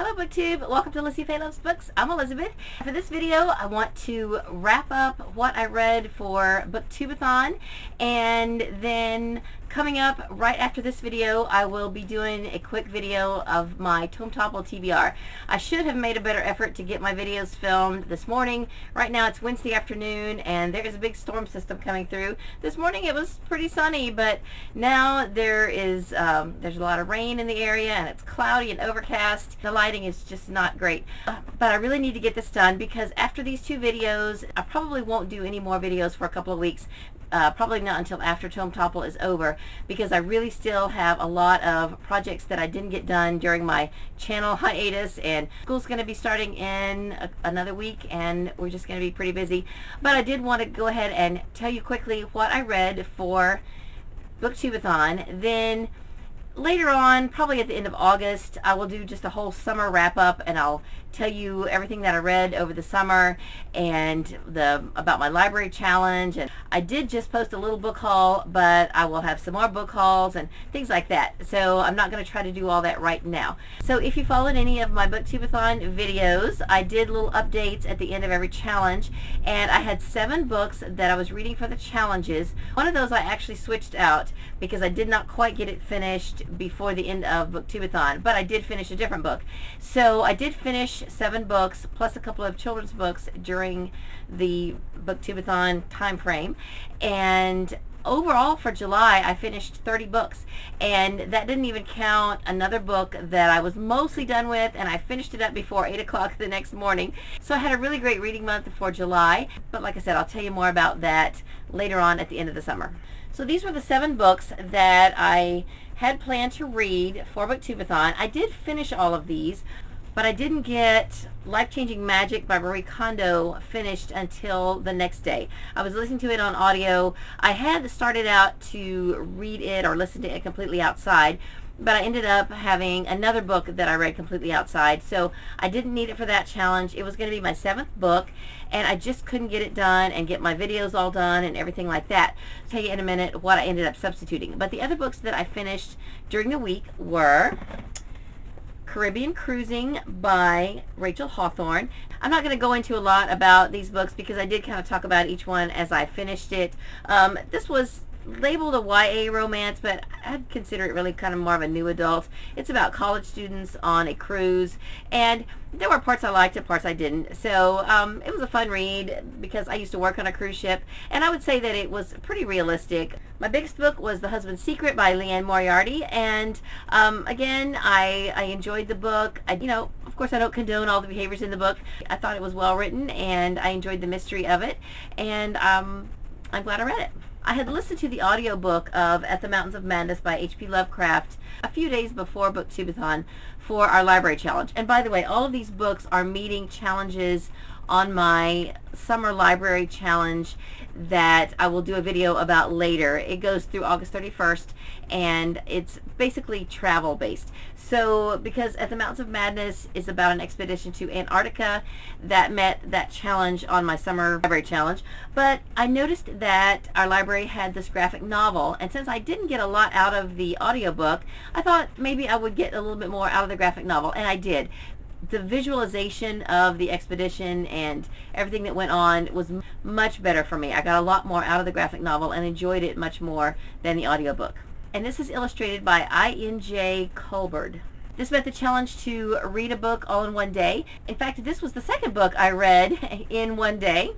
Hello Booktube, welcome to Lizzie Faye Loves Books. I'm Elizabeth. For this video I want to wrap up what I read for Booktubeathon, and then coming up right after this video I will be doing a quick video of my Tome Topple TBR. I should have made a better effort to get my videos filmed this morning. Right now it's Wednesday afternoon and there is a big storm system coming through. This morning it was pretty sunny, but now there's a lot of rain in the area and it's cloudy and overcast. The lighting is just not great. But I really need to get this done because after these two videos I probably won't do any more videos for a couple of weeks. Probably not until after Tome Topple is over, because I really still have a lot of projects that I didn't get done during my channel hiatus, and school's going to be starting in another week and we're just going to be pretty busy. But I did want to go ahead and tell you quickly what I read for Booktubeathon. Then later on, probably at the end of August, I will do just a whole summer wrap-up and I'll tell you everything that I read over the summer and about my library challenge. And I did just post a little book haul, but I will have some more book hauls and things like that. So I'm not going to try to do all that right now. So if you followed any of my Booktubeathon videos, I did little updates at the end of every challenge, and I had 7 books that I was reading for the challenges. One of those I actually switched out because I did not quite get it finished before the end of Booktubeathon, but I did finish a different book. So I did finish 7 books plus a couple of children's books during the Booktubeathon time frame, and overall for July I finished 30 books, and that didn't even count another book that I was mostly done with, and I finished it up before 8 o'clock the next morning. So I had a really great reading month for July, but like I said, I'll tell you more about that later on at the end of the summer. So these were the 7 books that I had planned to read for Booktubeathon. I did finish all of these, but I didn't get Life-Changing Magic by Marie Kondo finished until the next day. I was listening to it on audio. I had started out to read it or listen to it completely outside, but I ended up having another book that I read completely outside, so I didn't need it for that challenge. It was going to be my 7th book, and I just couldn't get it done and get my videos all done and everything like that. I'll tell you in a minute what I ended up substituting. But the other books that I finished during the week were Caribbean Cruising by Rachel Hawthorne. I'm not going to go into a lot about these books because I did kind of talk about each one as I finished it. This was labeled a YA romance, but I'd consider it really kind of more of a new adult. It's about college students on a cruise, and there were parts I liked and parts I didn't. So it was a fun read because I used to work on a cruise ship, and I would say that it was pretty realistic. My biggest book was The Husband's Secret by Lianne Moriarty, and again, I enjoyed the book. Of course, I don't condone all the behaviors in the book. I thought it was well written, and I enjoyed the mystery of it, and I'm glad I read it. I had listened to the audiobook of At the Mountains of Madness by H.P. Lovecraft a few days before Booktubeathon for our library challenge. And by the way, all of these books are meeting challenges on my summer library challenge that I will do a video about later. It goes through August 31st, and it's basically travel based. So because At the Mountains of Madness is about an expedition to Antarctica, that met that challenge on my summer library challenge. But I noticed that our library had this graphic novel, and since I didn't get a lot out of the audiobook, I thought maybe I would get a little bit more out of the graphic novel, and I did. The visualization of the expedition and everything that went on was much better for me. I got a lot more out of the graphic novel and enjoyed it much more than the audiobook. And this is illustrated by I.N.J. Culbard. This met the challenge to read a book all in one day. In fact, this was the second book I read in one day,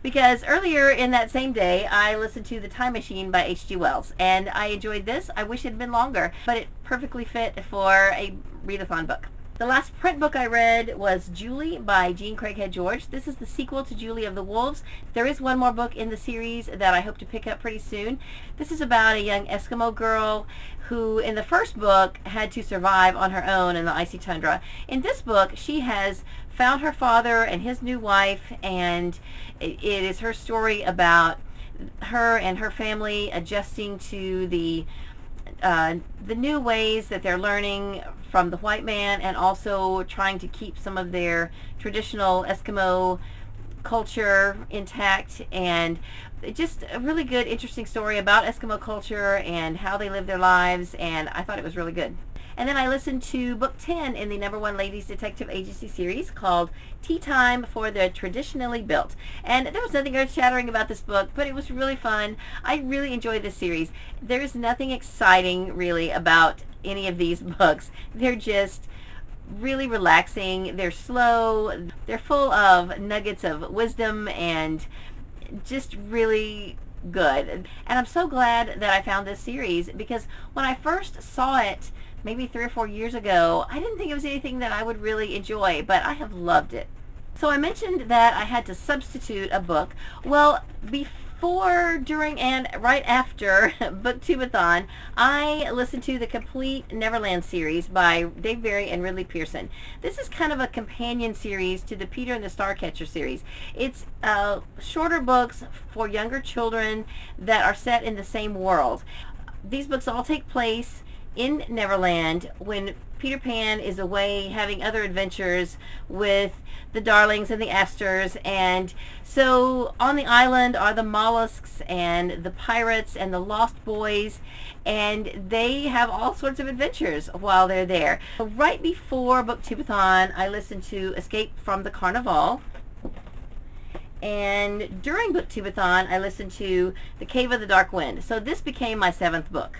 because earlier in that same day I listened to The Time Machine by H.G. Wells, and I enjoyed this. I wish it had been longer, but it perfectly fit for a readathon book. The last print book I read was Julie by Jean Craighead George. This is the sequel to Julie of the Wolves. There is one more book in the series that I hope to pick up pretty soon. This is about a young Eskimo girl who in the first book had to survive on her own in the icy tundra. In this book, she has found her father and his new wife, and it is her story about her and her family adjusting to the new ways that they're learning from the white man, and also trying to keep some of their traditional Eskimo culture intact. And just a really good, interesting story about Eskimo culture and how they live their lives, and I thought it was really good. And then I listened to book 10 in the #1 Ladies Detective Agency series called Tea Time for the Traditionally Built. And there was nothing earth-shattering about this book, but it was really fun. I really enjoyed this series. There's nothing exciting really about any of these books. They're just really relaxing. They're slow. They're full of nuggets of wisdom and just really good. And I'm so glad that I found this series, because when I first saw it maybe 3 or 4 years ago, I didn't think it was anything that I would really enjoy, but I have loved it. So I mentioned that I had to substitute a book. Well, before, during, and right after Booktubeathon, I listened to the complete Neverland series by Dave Barry and Ridley Pearson. This is kind of a companion series to the Peter and the Starcatcher series. It's shorter books for younger children that are set in the same world. These books all take place in Neverland when Peter Pan is away having other adventures with the Darlings and the Astors, and so on the island are the mollusks and the pirates and the lost boys, and they have all sorts of adventures while they're there. Right before Booktubeathon, I listened to Escape from the Carnivale, and during Booktubeathon, I listened to The Cave of the Dark Wind. So this became my 7th book.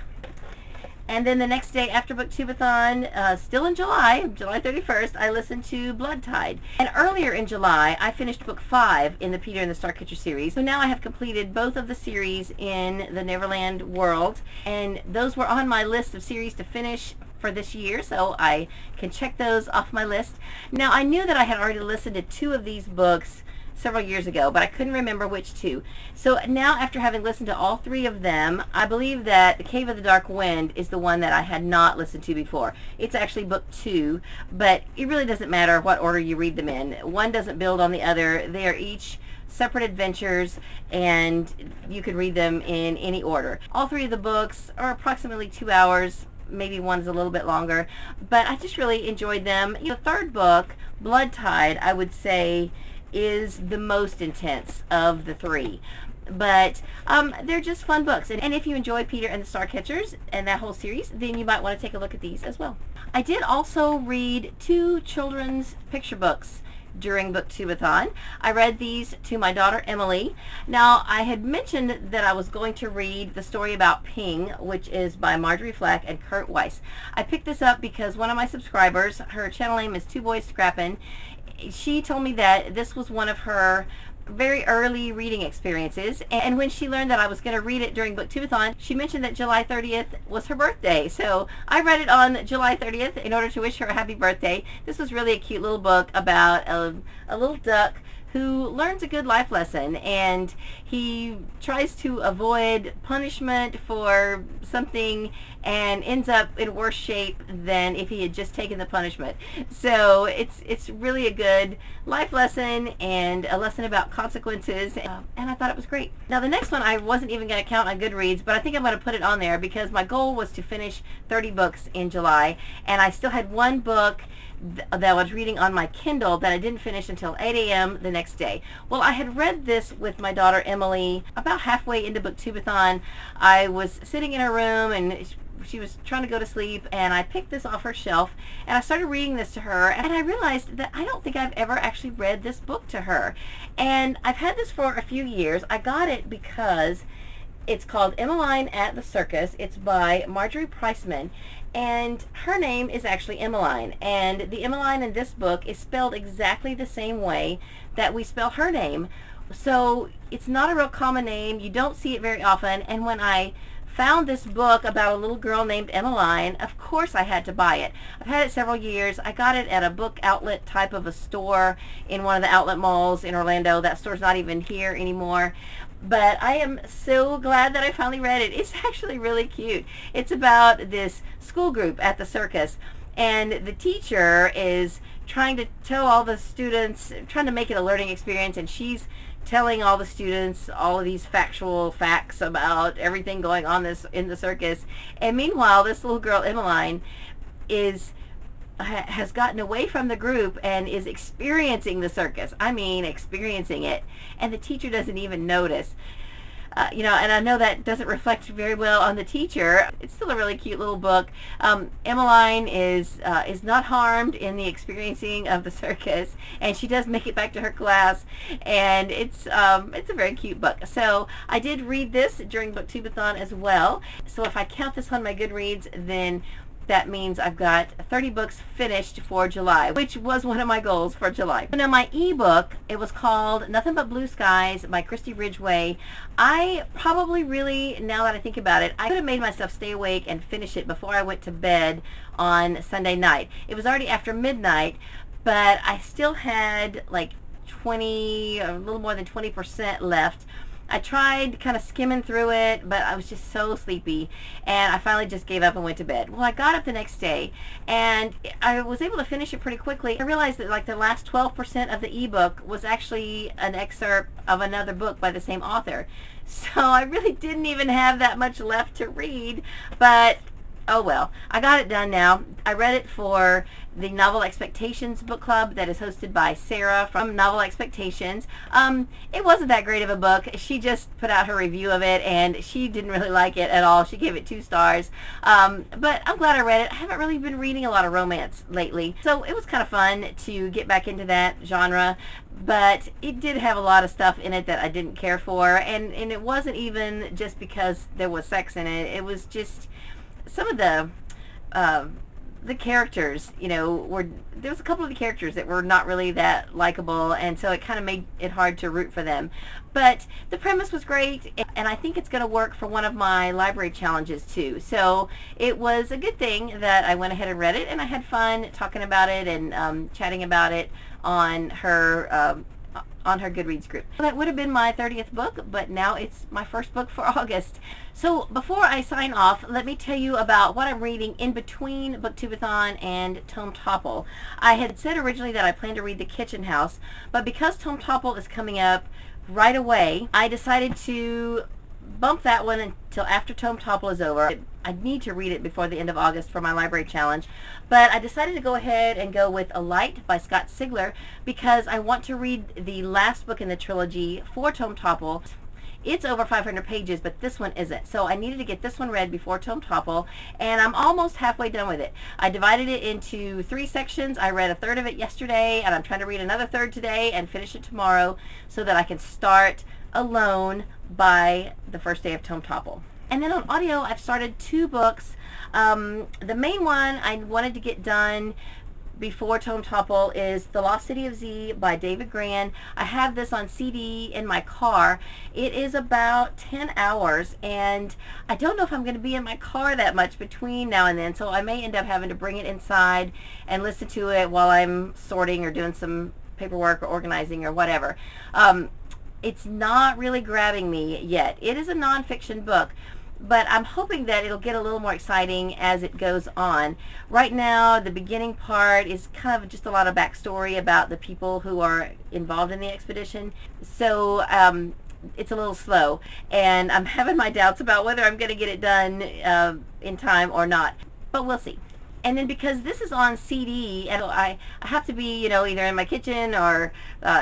And then the next day after Booktubeathon, still in July 31st, I listened to Blood Tide. And earlier in July, I finished book 5 in the Peter and the Starcatcher series. So now I have completed both of the series in the Neverland world. And those were on my list of series to finish for this year, so I can check those off my list. Now, I knew that I had already listened to 2 of these books several years ago, but I couldn't remember which 2. So now, after having listened to all 3 of them, I believe that The Cave of the Dark Wind is the one that I had not listened to before. It's actually book 2, but it really doesn't matter what order you read them in. One doesn't build on the other. They are each separate adventures, and you can read them in any order. All 3 of the books are approximately 2 hours. Maybe one's a little bit longer, but I just really enjoyed them. The 3rd book, Blood Tide, I would say is the most intense of the 3, but they're just fun books, and if you enjoy Peter and the Starcatchers and that whole series, then you might want to take a look at these as well. I did also read 2 children's picture books during Booktubeathon. I read these to my daughter Emily. Now, I had mentioned that I was going to read the story about Ping, which is by Marjorie, Flack, and Kurt Weiss. I picked this up because one of my subscribers, her channel name is Two Boys Scrappin', she told me that this was one of her very early reading experiences, and when she learned that I was going to read it during Booktubeathon, she mentioned that July 30th was her birthday, so I read it on July 30th in order to wish her a happy birthday. This was really a cute little book about a little duck who learns a good life lesson, and he tries to avoid punishment for something and ends up in worse shape than if he had just taken the punishment. So it's really a good life lesson and a lesson about consequences, and I thought it was great. Now, the next one I wasn't even going to count on Goodreads, but I think I'm going to put it on there because my goal was to finish 30 books in July, and I still had one book that I was reading on my Kindle that I didn't finish until 8 a.m. the next day. Well, I had read this with my daughter Emily about halfway into Booktubeathon. I was sitting in her room and she was trying to go to sleep, and I picked this off her shelf and I started reading this to her, and I realized that I don't think I've ever actually read this book to her. And I've had this for a few years. I got it because it's called Emeline at the Circus. It's by Marjorie Priceman, and her name is actually Emeline, and the Emeline in this book is spelled exactly the same way that we spell her name. So it's not a real common name. You don't see it very often, and when I found this book about a little girl named Emeline, of course I had to buy it. I've had it several years. I got it at a book outlet type of a store in one of the outlet malls in Orlando. That store's not even here anymore. But I am so glad that I finally read it. It's actually really cute. It's about this school group at the circus, and the teacher is trying to tell all the students, trying to make it a learning experience, and she's telling all the students all of these factual facts about everything going on in the circus. And meanwhile, this little girl, Emeline, has gotten away from the group and is experiencing the circus. I mean, experiencing it. And the teacher doesn't even notice. and I know that doesn't reflect very well on the teacher. It's still a really cute little book. Emeline is not harmed in the experiencing of the circus, and she does make it back to her class, and it's a very cute book. So I did read this during Booktubeathon as well. So if I count this on my Goodreads, then that means I've got 30 books finished for July, which was one of my goals for July. Now my ebook, it was called Nothing But Blue Skies by Christie Ridgeway. I probably really, now that I think about it, I could have made myself stay awake and finish it before I went to bed on Sunday night. It was already after midnight, but I still had like a little more than 20% left. I tried kind of skimming through it, but I was just so sleepy, and I finally just gave up and went to bed. Well, I got up the next day, and I was able to finish it pretty quickly. I realized that like the last 12% of the ebook was actually an excerpt of another book by the same author. So I really didn't even have that much left to read, but oh well. I got it done now. I read it for the Novel Expectations book club that is hosted by Sarah from Novel Expectations. It wasn't that great of a book. She just put out her review of it, and she didn't really like it at all. She gave it 2 stars. But I'm glad I read it. I haven't really been reading a lot of romance lately, so it was kind of fun to get back into that genre. But it did have a lot of stuff in it that I didn't care for, and it wasn't even just because there was sex in it. It was just some of the characters, there was a couple of the characters that were not really that likable, and so it kind of made it hard to root for them. But the premise was great, and I think it's going to work for one of my library challenges too. So it was a good thing that I went ahead and read it, and I had fun talking about it and chatting about it on her Goodreads group. That would have been my 30th book, but now it's my first book for August. So before I sign off, let me tell you about what I'm reading in between Booktubeathon and Tome Topple. I had said originally that I planned to read The Kitchen House, but because Tome Topple is coming up right away, I decided to bump that one until after Tome Topple is over. I need to read it before the end of August for my library challenge, but I decided to go ahead and go with A Light by Scott Sigler because I want to read the last book in the trilogy for Tome Topple. It's over 500 pages, but this one isn't. So I needed to get this one read before Tome Topple, and I'm almost halfway done with it. I divided it into 3 sections. I read a third of it yesterday, and I'm trying to read another third today and finish it tomorrow so that I can start Alone by the first day of Tome Topple. And then on audio, I've started 2 books. The main one I wanted to get done before Tome Topple is The Lost City of Z by David Grann. I have this on CD in my car. It is about 10 hours, and I don't know if I'm going to be in my car that much between now and then, so I may end up having to bring it inside and listen to it while I'm sorting or doing some paperwork or organizing or whatever. It's not really grabbing me yet. It is a nonfiction book, but I'm hoping that it'll get a little more exciting as it goes on. Right now, the beginning part is kind of just a lot of backstory about the people who are involved in the expedition. So it's a little slow, and I'm having my doubts about whether I'm going to get it done in time or not, but we'll see. And then because this is on CD, and I have to be, either in my kitchen or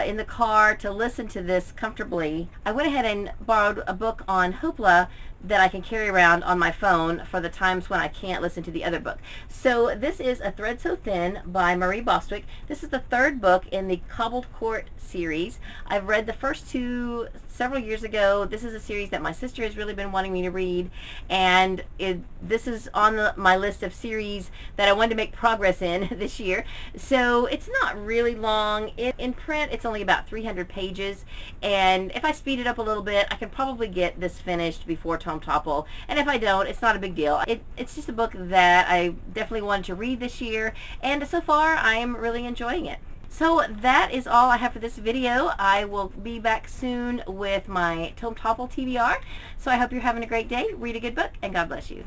in the car to listen to this comfortably, I went ahead and borrowed a book on Hoopla that I can carry around on my phone for the times when I can't listen to the other book. So this is A Thread So Thin by Marie Bostwick. This is the 3rd book in the Cobbled Court series. I've read the first 2 several years ago. This is a series that my sister has really been wanting me to read, and this is on my list of series that I wanted to make progress in this year. So it's not really long. In print, it's only about 300 pages, and if I speed it up a little bit, I can probably get this finished before Tome Topple, and if I don't, it's not a big deal. It's just a book that I definitely wanted to read this year, and so far I am really enjoying it. So that is all I have for this video. I will be back soon with my Tome Topple TBR, so I hope you're having a great day. Read a good book, and God bless you.